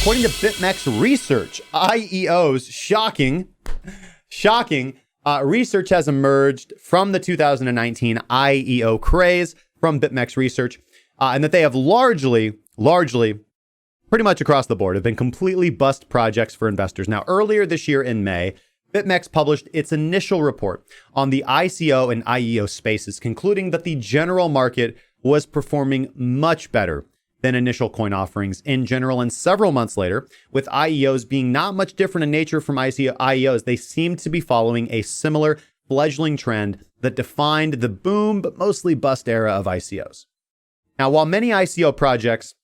According to BitMEX research, IEOs, shocking, research has emerged from the 2019 IEO craze from BitMEX research, and that they have largely, pretty much across the board, have been completely bust projects for investors. Now, earlier this year in May, BitMEX published its initial report on the ICO and IEO spaces, concluding that the general market was performing much better than initial coin offerings in general. And several months later, with IEOs being not much different in nature from IEOs, they seem to be following a similar fledgling trend that defined the boom but mostly bust era of ICOs. Now, while many ICO projects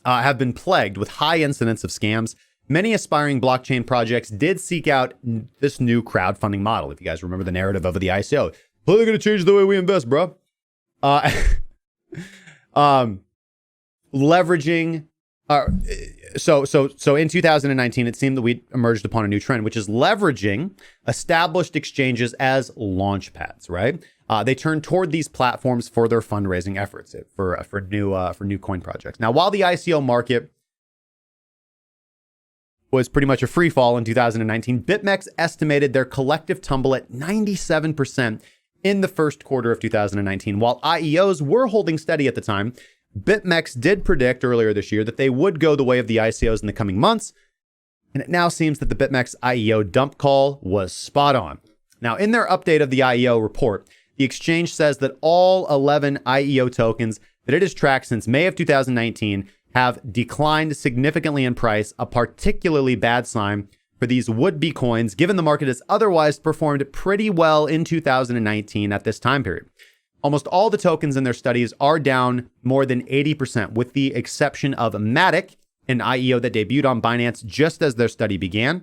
have been plagued with high incidence of scams, many aspiring blockchain projects did seek out this new crowdfunding model. If you guys remember the narrative of the ICO, well, they're going to change the way we invest, bro. Leveraging, so in 2019, it seemed that we emerged upon a new trend, which is leveraging established exchanges as launch pads, right? They turned toward these platforms for their fundraising efforts for new coin projects. Now, while the ICO market was pretty much a free fall in 2019, BitMEX estimated their collective tumble at 97% in the first quarter of 2019. While IEOs were holding steady at the time, BitMEX did predict earlier this year that they would go the way of the ICOs in the coming months, and it now seems that the BitMEX IEO dump call was spot on. Now, in their update of the IEO report, the exchange says that all 11 IEO tokens that it has tracked since May of 2019 have declined significantly in price, a particularly bad sign for these would-be coins, given the market has otherwise performed pretty well in 2019 at this time period. Almost all the tokens in their studies are down more than 80%, with the exception of MATIC, an IEO that debuted on Binance just as their study began.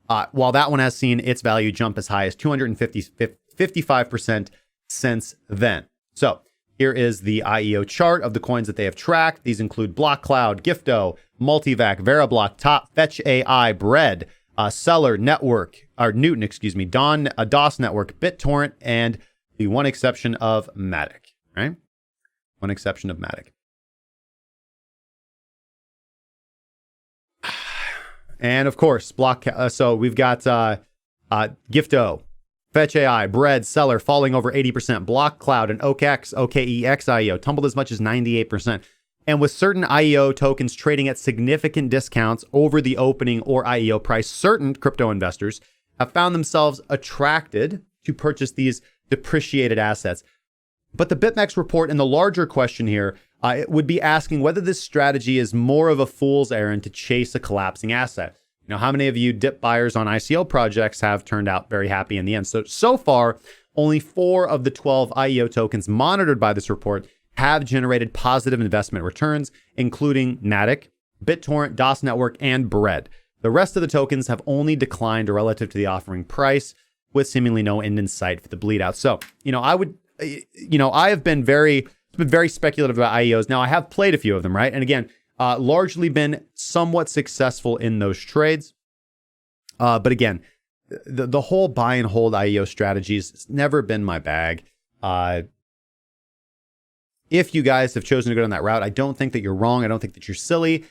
While that one has seen its value jump as high as 255% since then. So here is the IEO chart of the coins that they have tracked. These include BlockCloud, Gifto, Multivac, Veriblock, Top, Fetch AI, Bread, Seller, Network, or Newton, DOS Network, BitTorrent, and the one exception of MATIC, right? One exception of MATIC. And of course, so we've got Gifto, Fetch AI, Bread, Seller falling over 80%. BlockCloud and OKEX IEO tumbled as much as 98%. And with certain IEO tokens trading at significant discounts over the opening or IEO price, certain crypto investors have found themselves attracted to purchase these depreciated assets. But the BitMEX report and the larger question here, it would be asking whether this strategy is more of a fool's errand to chase a collapsing asset. You know, how many of you dip buyers on ICO projects have turned out very happy in the end? So far, only 4 of the 12 IEO tokens monitored by this report have generated positive investment returns, including MATIC, BitTorrent, DOS Network, and Bread. The rest of the tokens have only declined relative to the offering price, with seemingly no end in sight for the bleed out. So, I have been very speculative about IEOs. Now, I have played a few of them, right? And again, largely been somewhat successful in those trades. But again, the whole buy and hold IEO strategies has never been my bag. If you guys have chosen to go down that route, I don't think that you're wrong. I don't think that you're silly.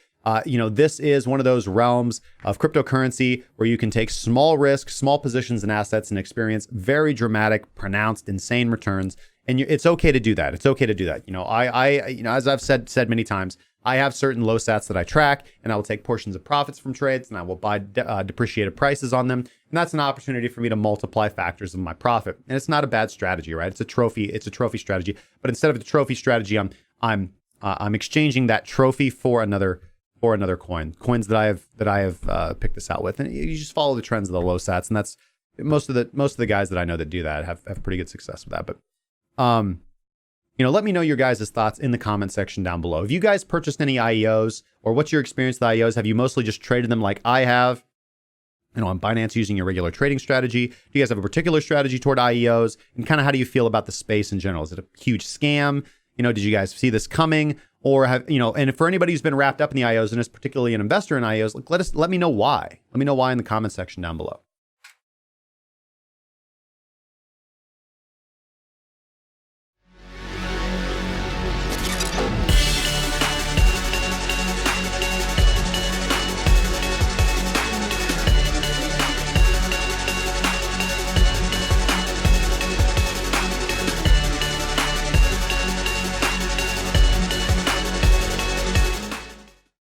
This is one of those realms of cryptocurrency where you can take small risks, small positions and assets and experience very dramatic, pronounced, insane returns. And it's okay to do that. It's okay to do that. As I've said many times, I have certain low sats that I track, and I will take portions of profits from trades, and I will buy depreciated prices on them. And that's an opportunity for me to multiply factors of my profit. And it's not a bad strategy, right? It's a trophy strategy. But instead of the trophy strategy, I'm exchanging that trophy for another coins that I have picked this out with. And you just follow the trends of the low sats, and that's most of the guys that I know that do that have pretty good success with that. But let me know your guys' thoughts in the comment section down below. Have you guys purchased any IEOs, or what's your experience with IEOs? Have you mostly just traded them like I have, on Binance using your regular trading strategy? Do you guys have a particular strategy toward IEOs? And kind of how do you feel about the space in general? Is it a huge scam? Did you guys see this coming? Or have, and for anybody who's been wrapped up in the IEOs and is particularly an investor in IEOs, let me know why. Let me know why in the comment section down below.